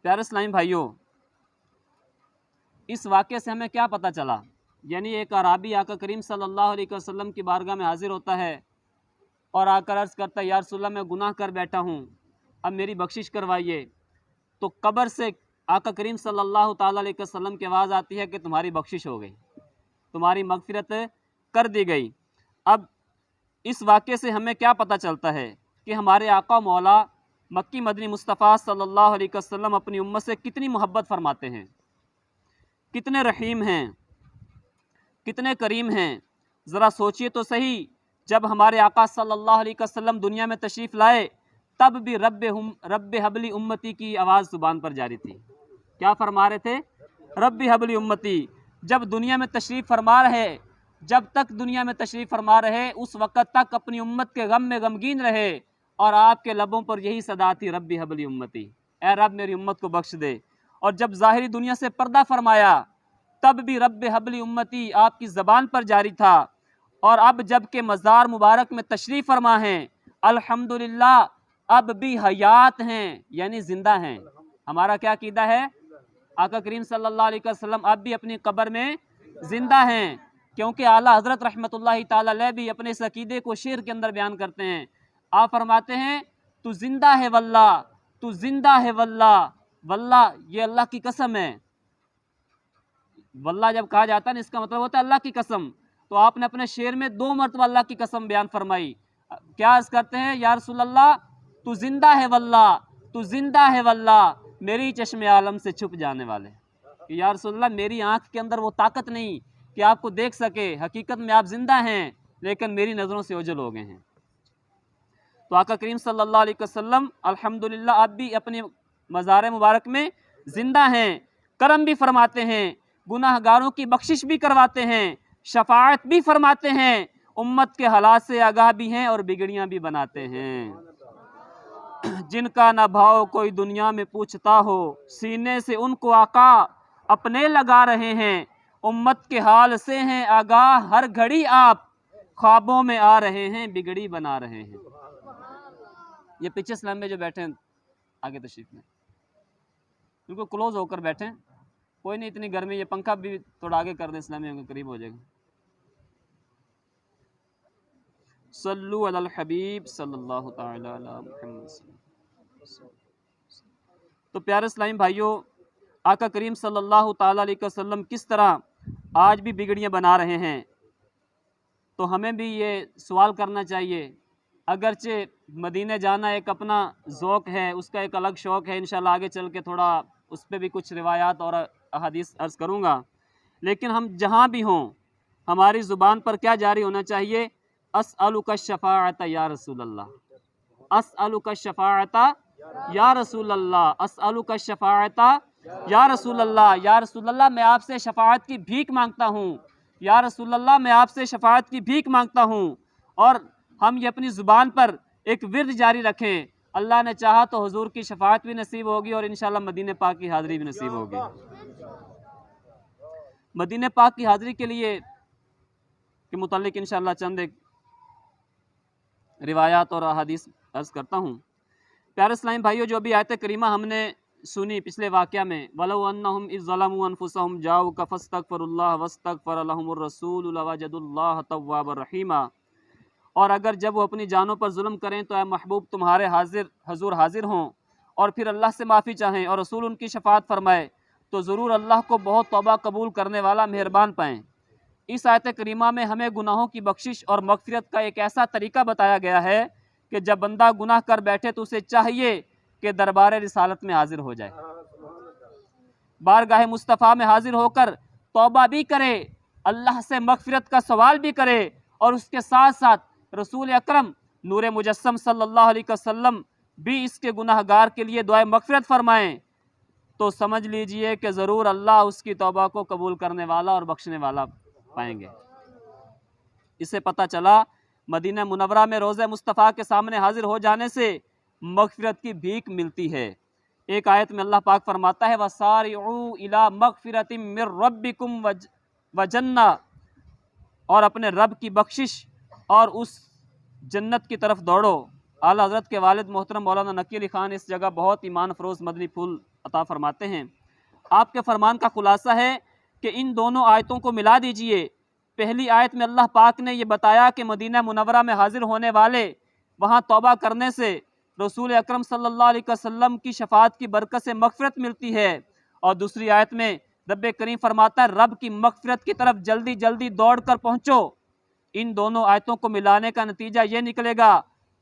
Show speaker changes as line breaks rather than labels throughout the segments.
प्यारे इस्लामी भाइयों, इस वाक़े से हमें क्या पता चला? यानी एक अराबी आका करीम सल्लल्लाहु अलैहि वसल्लम की बारगाह में हाजिर होता है और आकर अर्ज़ करता है, या रसूलल्लाह मैं गुनाह कर बैठा हूँ, अब मेरी बख्शिश करवाइए। तो कब्र से आका करीम सल्लल्लाहु ताला अलैहि वसल्लम की आवाज़ आती है कि तुम्हारी बख्शिश हो गई, तुम्हारी मगफिरत कर दी गई। अब इस वाक़े से हमें क्या पता चलता है कि हमारे आका मौला मक्की मदनी मुस्तफ़ा सल्लल्लाहु अलैहि वसल्लम अपनी उम्मत से कितनी मोहब्बत फरमाते हैं, कितने रहीम हैं, कितने करीम हैं। ज़रा सोचिए तो सही, जब हमारे आका सल्लल्लाहु अलैहि वसल्लम दुनिया में तशरीफ़ लाए तब भी रब्बे हबली उम्मती की आवाज़ ज़ुबान पर जारी थी। क्या फरमा रहे थे? रब्बे हबली उम्मती। जब दुनिया में तशरीफ़ फरमा रहे, जब तक दुनिया में तशरीफ़ फरमा रहे, उस वक़्त तक अपनी उम्मत के गम में गमगीन रहे और आपके लबों पर यही सदा थी, रब्बी हबली उम्मती, ए रब मेरी उम्मत को बख्श दे। और जब ज़ाहिरी दुनिया से पर्दा फरमाया तब भी रब्बे हबली उम्मती आपकी ज़बान पर जारी था। और अब जब के मज़ार मुबारक में तशरीफ़ फरमा हैं, अल्हम्दुलिल्लाह अब भी हयात हैं, यानी ज़िंदा हैं। हमारा क्या कीदा है? आका करीम सल्लल्लाहु अलैहि वसल्लम अब भी अपनी कब्र में ज़िंदा हैं, क्योंकि आला हज़रत रहमतुल्लाहि ताला अलैह भी अपने इस अकीदे को शेर के अंदर बयान करते हैं। आप फरमाते हैं, तू ज़िंदा है वल्लाह, तू ज़िंदा है वल्लाह, वल्लाह ये अल्लाह की कसम है। वल्लाह जब कहा जाता है ना, इसका मतलब होता है अल्लाह की कसम। तो आपने अपने शेर में 2 मरतबा अल्लाह की कसम बयान फरमाई। क्या अर्ज़ करते हैं? या रसूल अल्लाह तू ज़िंदा है वल्लाह, तू ज़िंदा है वल्लाह, मेरी चश्मे आलम से छुप जाने वाले। कि या रसूल अल्लाह मेरी आँख के अंदर वो ताकत नहीं कि आपको देख सके, हकीकत में आप ज़िंदा हैं लेकिन मेरी नज़रों से ओझल हो गए हैं। तो आका करीम सल्लल्लाहु अलैहि वसल्लम अल्हम्दुलिल्लाह अब भी अपने मज़ार मुबारक में ज़िंदा हैं, करम भी फरमाते हैं, गुनाहगारों की बख्शिश भी करवाते हैं, शफाअत भी फरमाते हैं, उम्मत के हालात से आगाह भी हैं और बिगड़ियाँ भी बनाते हैं। जिनका न भाव कोई दुनिया में पूछता हो, सीने से उनको आका अपने लगा रहे हैं, उम्मत के हाल से हैं आगाह हर घड़ी आप, ख्वाबों में आ रहे हैं, बिगड़ी बना रहे हैं। ये पीछे स्लम में जो बैठे हैं, आगे तशरीफ में बिल्कुल क्लोज होकर बैठें, कोई नहीं इतनी गर्मी, ये पंखा भी थोड़ा आगे कर दें, इस्लामी के करीब हो जाएगा। सल्लु अलल हबीब सल्लल्लाहु तआला अला मुहम्मद। तो प्यारे इस्लामी भाइयों, आका करीम सल्लल्लाहु तआला अलैहि वसल्लम किस तरह आज भी बिगड़ियाँ बना रहे हैं, तो हमें भी ये सवाल करना चाहिए। अगरचे मदीने जाना एक अपना ज़ौक़ है, उसका एक अलग शौक़ है, इंशाल्लाह आगे चल के थोड़ा उस पर भी कुछ रिवायात और अहादीस अर्ज़ करूँगा, लेकिन हम जहाँ भी हों हमारी ज़ुबान पर क्या जारी होना चाहिए? अस्अलुका शफ़ाअत या रसूल अल्लाह, अस्अलुका शफ़ाअत या रसूल अल्लाह, अस्अलुका शफ़ाअत या रसूल अल्लाह। या रसूल अल्लाह मैं आपसे शफ़ाअत की भीख मांगता हूँ, या रसूल अल्लाह मैं आपसे शफ़ाअत की भीख मांगता हूँ। और हम ये अपनी ज़ुबान पर एक विर्द जारी रखें, अल्लाह ने चाहा तो हुजूर की शफ़ाअत भी नसीब होगी और इंशाअल्लाह मदीने पाक की हाज़िरी भी नसीब होगी। मदीने पाक की हाज़िरी के लिए के मुतालिक इंशाअल्लाह चंद एक रिवायात और अहादीस अर्ज़ करता हूँ। प्यारे इस्लामी भाइयों, जो अभी आयत करीमा हमने सुनी पिछले वाक़या में, वलौ अन्नहुम इज़ ज़लमू अनफुसहुम जाऊका फस्तगफिरुल्लाह वस्तगफर लहुमुर रसूल लवजदुल्लाह तव्वाबर रहीमा। और अगर जब वो अपनी जानों पर जुल्म करें तो ऐ महबूब तुम्हारे हजूर हाजिर हों और फिर अल्लाह से माफ़ी चाहें और रसूल उनकी शफ़ाअत फरमाए, तो ज़रूर अल्लाह को बहुत तौबा कबूल करने वाला मेहरबान पाएँ। इस आयत करीमा में हमें गुनाहों की बख्शिश और मग़फ़िरत का एक ऐसा तरीका बताया गया है कि जब बंदा गुनाह कर बैठे तो उसे चाहिए कि दरबार रिसालत में हाजिर हो जाए, बारगाह मुस्तफ़ा में हाजिर होकर तौबा भी करे, अल्लाह से मग़फ़िरत का सवाल भी करे और उसके साथ साथ रसूल अकरम नूर मुजस्सम सल्लल्लाहु अलैहि वसल्लम भी इसके गुनाहगार के लिए दुआए मग़फ़िरत फरमाएँ, तो समझ लीजिए कि ज़रूर अल्लाह उसकी तौबा को कबूल करने वाला और बख्शने वाला पाएंगे। इससे पता चला मदीना मुनव्वरा में रोज़े मुस्तफ़ा के सामने हाजिर हो जाने से मग़फ़िरत की भीख मिलती है। एक आयत में अल्लाह पाक फरमाता है, वसारिऊ इला मग़फ़िरतिम मिर रब्बिकुम व जन्ना, और अपने रब की बख्शिश और उस जन्नत की तरफ दौड़ो। आला हज़रत के वालिद मोहतरम मौलाना नकी अली ख़ान इस जगह बहुत ईमान फ़रोज़ मदनी फूल अता फरमाते हैं। आपके फरमान का खुलासा है कि इन दोनों आयतों को मिला दीजिए। पहली आयत में अल्लाह पाक ने ये बताया कि मदीना मुनव्वरा में हाजिर होने वाले वहाँ तौबा करने से रसूल अकरम सल्लल्लाहु अलैहि वसल्लम की शफाअत की बरकत से मग़फ़िरत मिलती है। और दूसरी आयत में रब करीम फरमाता है रब की मग़फ़िरत की तरफ जल्दी जल्दी दौड़ कर पहुँचो। इन दोनों आयतों को मिलाने का नतीजा ये निकलेगा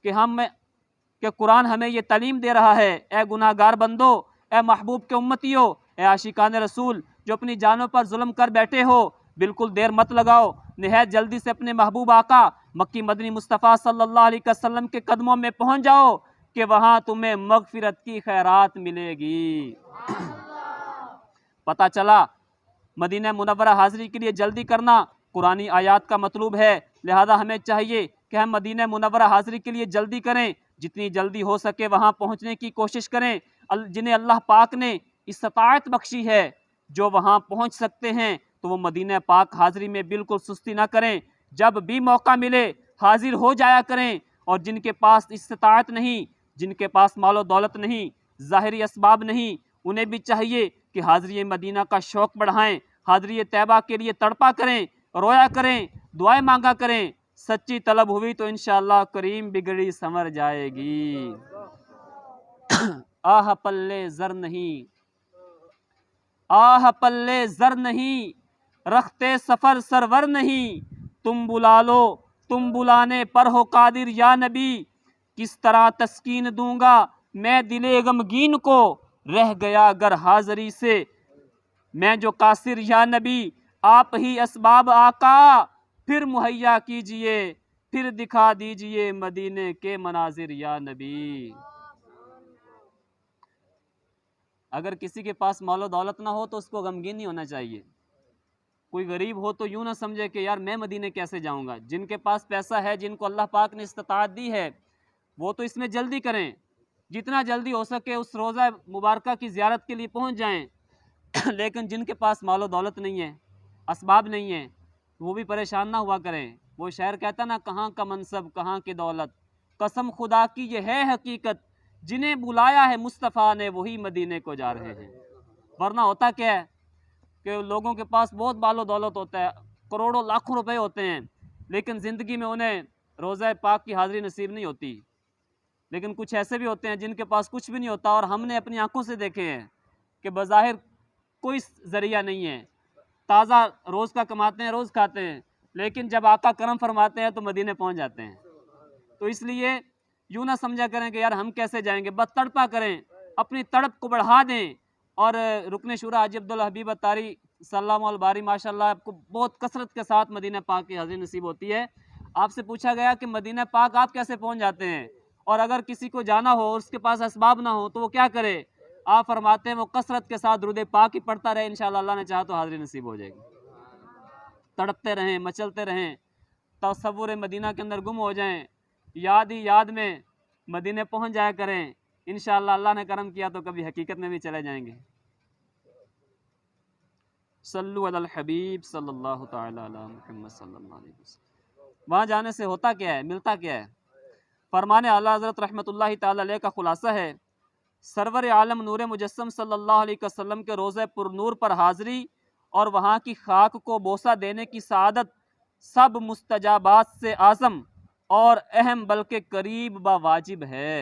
कि कुरान हमें ये तालीम दे रहा है, ए गुनाहगार बंदो, ए महबूब के उम्मतियों, ए आशिकान रसूल जो अपनी जानों पर जुल्म कर बैठे हो, बिल्कुल देर मत लगाओ, निहायत जल्दी से अपने महबूब आका मक्की मदनी मुस्तफ़ा सल्लल्लाहु अलैहि वसल्लम के कदमों में पहुंच जाओ कि वहाँ तुम्हें मग़फ़िरत की खैरात मिलेगी। पता चला मदीना मुनव्वरा हाज़िरी के लिए जल्दी करना कुरानी आयात का मतलूब है। लिहाजा हमें चाहिए कि हम मदीना मुनव्वरा हाज़िरी के लिए जल्दी करें, जितनी जल्दी हो सके वहाँ पहुँचने की कोशिश करें। जिन्हें अल्लाह पाक ने इस्ताअत बख्शी है, जो वहाँ पहुँच सकते हैं, तो वो मदीना पाक हाज़िरी में बिल्कुल सुस्ती ना करें। जब भी मौका मिले हाजिर हो जाया करें। और जिनके पास इस्ताअत नहीं, जिनके पास मालो दौलत नहीं, ज़ाहिरी असबाब नहीं, उन्हें भी चाहिए कि हाज़िरी मदीना का शौक़ बढ़ाएं, हाज़िरी तैयबा के लिए तड़पा करें, रोया करें, दुआएं मांगा करें। सच्ची तलब हुई तो इंशाअल्लाह करीम बिगड़ी संवर जाएगी। आह पल्ले ज़र नहीं, आह पल्ले ज़र नहीं, रखते सफ़र सरवर नहीं, तुम बुला लो, तुम बुलाने पर हो कादिर या नबी, किस तरह तस्कीन दूंगा मैं दिले गमगीन को, रह गया अगर हाज़िरी से मैं जो कासिर या नबी, आप ही असबाब आका फिर मुहैया कीजिए, फिर दिखा दीजिए मदीने के मनाजिर या नबी। अगर किसी के पास मालो दौलत ना हो तो उसको गमगीन नहीं होना चाहिए। कोई गरीब हो तो यूँ ना समझे कि यार मैं मदीने कैसे जाऊँगा। जिनके पास पैसा है, जिनको अल्लाह पाक ने इस्ताअत दी है, वो तो इसमें जल्दी करें, जितना जल्दी हो सके उस रोज़ा मुबारका की ज़ियारत के लिए पहुँच जाएँ। लेकिन जिनके पास मालो दौलत नहीं है, असबाब नहीं है, वो भी परेशान ना हुआ करें। वो शायर कहता ना, कहाँ का मनसब कहाँ की दौलत, कसम खुदा की ये है हकीकत, जिन्हें बुलाया है मुस्तफ़ा ने वही मदीने को जा रहे हैं। वरना होता क्या है कि लोगों के पास बहुत मालो दौलत होता है, करोड़ों लाखों रुपए होते हैं, लेकिन ज़िंदगी में उन्हें रोज़ा पाक की हाज़िरी नसीब नहीं होती। लेकिन कुछ ऐसे भी होते हैं जिनके पास कुछ भी नहीं होता, और हमने अपनी आंखों से देखे हैं कि बज़ाहिर कोई ज़रिया नहीं है, ताज़ा रोज़ का कमाते हैं, रोज़ खाते हैं, लेकिन जब आका करम फरमाते हैं तो मदीने पहुंच जाते हैं। तो इसलिए यूँ ना समझा करें कि यार हम कैसे जाएंगे, बस तड़पा करें, अपनी तड़प को बढ़ा दें। और रुकन शुरा हाजी अब्दुल हबीब अत्तारी सल्लल्लाहु अलैहि बारी माशाल्लाह आपको बहुत कसरत के साथ मदीना पाक की हाज़िरी नसीब होती है। आपसे पूछा गया कि मदीना पाक आप कैसे पहुँच जाते हैं, और अगर किसी को जाना हो और उसके पास असबाब ना हो तो वो क्या करे। आप फरमाते हैं वो कसरत के साथ दुरूद पाक ही पढ़ता रहे, इंशाअल्लाह अल्लाह ने चाहा तो हाज़िरी नसीब हो जाएगी। तड़पते रहें, मचलते रहें, तसव्वुर मदीना के अंदर गुम हो जाएं, याद ही याद में मदीने पहुंच जाया करें। इंशाअल्लाह अल्लाह ने करम किया तो कभी हकीकत में भी चले जाएंगे। सल्लु अलल हबीब सल्लल्लाहु तआला अला मुहम्मद सल्लल्लाहु अलैहि वसल्लम। वहाँ जाने से होता क्या है, मिलता क्या है। फरमाने आला हज़रत रहमतुल्लाहि तआला अलैह का खुलासा है, सरवर आलम नूर मुजस्सम सल्लल्लाहु अलैहि वसल्लम के रोज़े पुरनूर पर हाज़िरी और वहाँ की खाक को बोसा देने की सआदत सब मुस्तजाबात से आज़म और अहम बल्कि करीब व वाजिब है।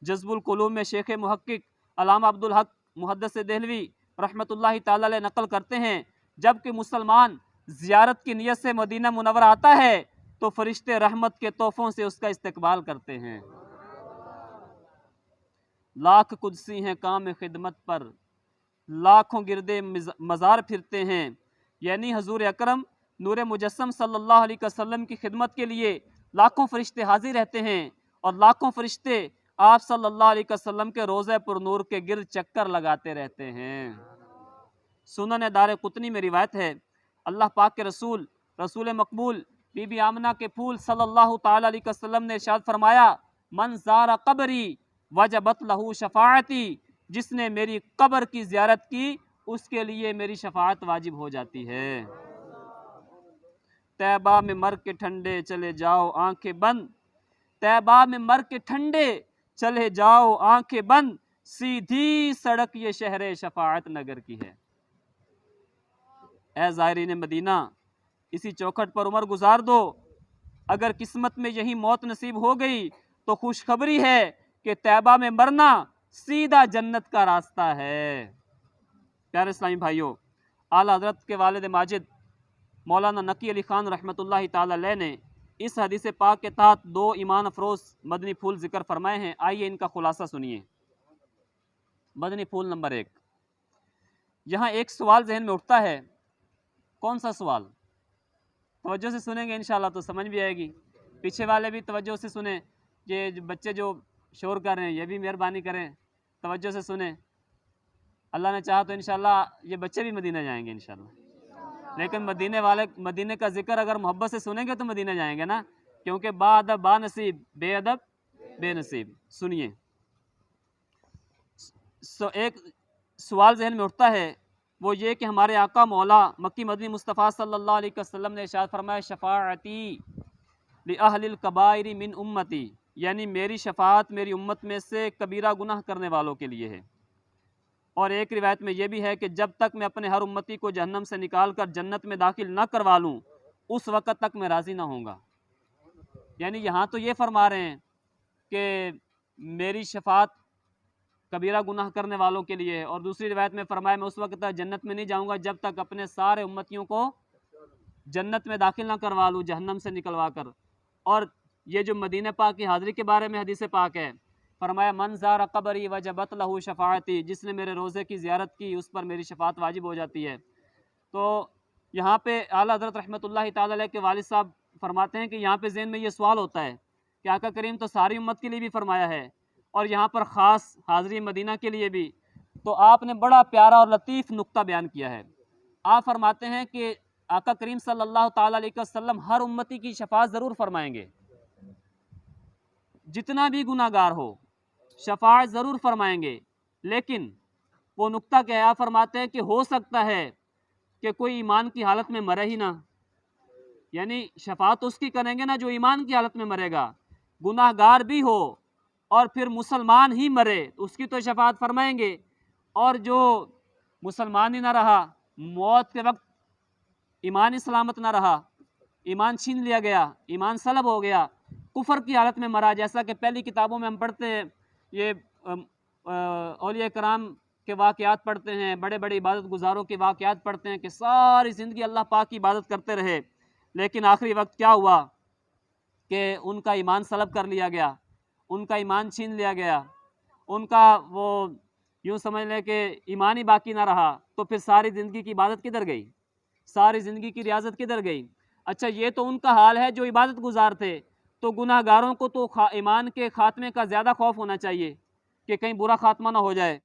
जज़्बुल कुलूब में शेख मुहक्किक अल्लामा अब्दुल हक मुहद्दिस देहलवी रहमतुल्लाहि तआला अलैह नकल करते हैं, जबकि मुसलमान ज़ियारत की नियत से मदीना मुनव्वरा आता है तो फरिश्ते रहमत के तोहफ़ों से उसका इस्तकबाल करते हैं। लाख कुदसी हैं काम खिदमत पर, लाखों गिरदे मज़ार फिरते हैं। यानी हजूर अकरम नूर मुजस्सम सल्लल्लाहु अलैहि वसल्लम की खिदमत के लिए लाखों फरिश्ते हाजिर रहते हैं, और लाखों फरिश्ते आप सल्लल्लाहु अलैहि वसल्लम के रोज़े पुरनूर के गिर्द चक्कर लगाते रहते हैं। सुनन दार कुतनी में रिवायत है, अल्लाह पाक के रसूल रसूल मकबूल बीबी आमना के फूल सल्लल्लाहु ताला अलैहि वसल्लम ने इरशाद फरमाया, मन ज़ारा कब्री वजबत लहू शफाअती, जिसने मेरी कब्र की ज़ियारत की उसके लिए मेरी शफाअत वाजिब हो जाती है। तैबा में मर के ठंडे चले जाओ आंखें बंद, तैबा में मर के ठंडे चले जाओ आंखें बंद, सीधी सड़क ये शहर शफाअत नगर की है। ए ज़ायरीन मदीना, इसी चौखट पर उम्र गुजार दो। अगर किस्मत में यही मौत नसीब हो गई तो खुशखबरी है कि तैबा में मरना सीधा जन्नत का रास्ता है। प्यारे इस्लामी भाइयों, आला हज़रत के वालिद माजिद मौलाना नकी अली ख़ान रहमतुल्लाहि ताला अलैह ने इस हदीस पाक के तहत 2 ईमान अफरोज़ मदनी फूल जिक्र फरमाए हैं। आइए इनका खुलासा सुनिए। मदनी फूल नंबर 1, यहाँ एक सवाल जहन में उठता है। कौन सा सवाल? तवज्जो से सुनेंगे इंशाल्लाह तो समझ भी आएगी। पीछे वाले भी तवज्जो से सुने। ये बच्चे जो शोर कर रहे हैं ये भी मेहरबानी करें, तवज्जो से सुने। अल्लाह ने चाहा तो इंशाल्लाह ये बच्चे भी मदीना जाएंगे इंशाल्लाह। लेकिन मदीने का जिक्र अगर मोहब्बत से सुनेंगे तो मदीना जाएंगे ना, क्योंकि बाअदब बानसीब, बेअदब बेनसीब। सुनिए, एक सवाल जहन में उठता है, वो ये कि हमारे आका मौला मक्की मदनी मुस्तफ़ा सल्लल्लाहु अलैहि वसल्लम ने इरशाद फरमाया, शफ़ाअती लि अहलिल कबाइरि मिन उम्मती, यानी मेरी शफ़ाअत मेरी उम्मत में से कबीरा गुनाह करने वालों के लिए है। और एक रिवायत में यह भी है कि जब तक मैं अपने हर उम्मती को जहन्नम से निकाल कर जन्नत में दाखिल ना करवा लूँ उस वक़्त तक मैं राज़ी ना होऊंगा। यानी यहाँ तो ये फरमा रहे हैं कि मेरी शफ़ाअत कबीरा गुनाह करने वालों के लिए है, और दूसरी रिवायत में फरमाया मैं उस वक्त तक जन्नत में नहीं जाऊंगा जब तक अपने सारे उम्मतियों को जन्नत में दाखिल ना करवा लूँ जहन्नम से निकलवा कर। और ये जो मदीना पाक की हाज़िरी के बारे में हदीस पाक है, फरमाया मन ज़ारा क़ब्री वजबत लहू शफ़ाअती, जिसने मेरे रोज़े की ज़ियारत की उस पर मेरी शफ़ाअत वाजिब हो जाती है। तो यहाँ पे आला हज़रत रहमतुल्लाहि ताला अलैह के वालिद साहब फरमाते हैं कि यहाँ पे ज़हन में ये सवाल होता है कि आका करीम तो सारी उम्मत के लिए भी फरमाया है और यहाँ पर ख़ास हाज़री मदीना के लिए भी। तो आपने बड़ा प्यारा और लतीफ़ नुक्ता बयान किया है। आप फरमाते हैं कि आका करीम सल्लल्लाहु ताला अलैहि वसल्लम हर उम्मती की शफ़ाअत ज़रूर फरमाएंगे, जितना भी गुनाहगार हो शफ़ाअत ज़रूर फरमाएंगे। लेकिन वो नुक्ता क्या है, आप फरमाते हैं कि हो सकता है कि कोई ईमान की हालत में मरे ही ना, यानी शफ़ाअत उसकी करेंगे ना जो ईमान की हालत में मरेगा। गुनाहगार भी हो और फिर मुसलमान ही मरे उसकी तो शफ़ाअत फरमाएंगे, और जो मुसलमान ही ना रहा, मौत के वक्त ईमान ही सलामत ना रहा, ईमान छीन लिया गया, ईमान सलब हो गया, कुफर की हालत में मरा, जैसा कि पहली किताबों में हम पढ़ते हैं, ये औलिया कराम के वाक़यात पढ़ते हैं, बड़े बड़े इबादत गुजारों के वाक़यात पढ़ते हैं कि सारी ज़िंदगी अल्लाह पाक की इबादत करते रहे, लेकिन आखिरी वक्त क्या हुआ कि उनका ईमान सलब कर लिया गया, उनका ईमान छीन लिया गया, उनका वो यूँ समझ लें कि ईमान ही बाकी ना रहा। तो फिर सारी ज़िंदगी की इबादत किधर गई, सारी ज़िंदगी की रियाजत किधर गई। अच्छा, ये तो उनका हाल है जो इबादत गुजार थे। तो गुनाहगारों को तो ईमान के खात्मे का ज़्यादा खौफ होना चाहिए कि कहीं बुरा खात्मा ना हो जाए।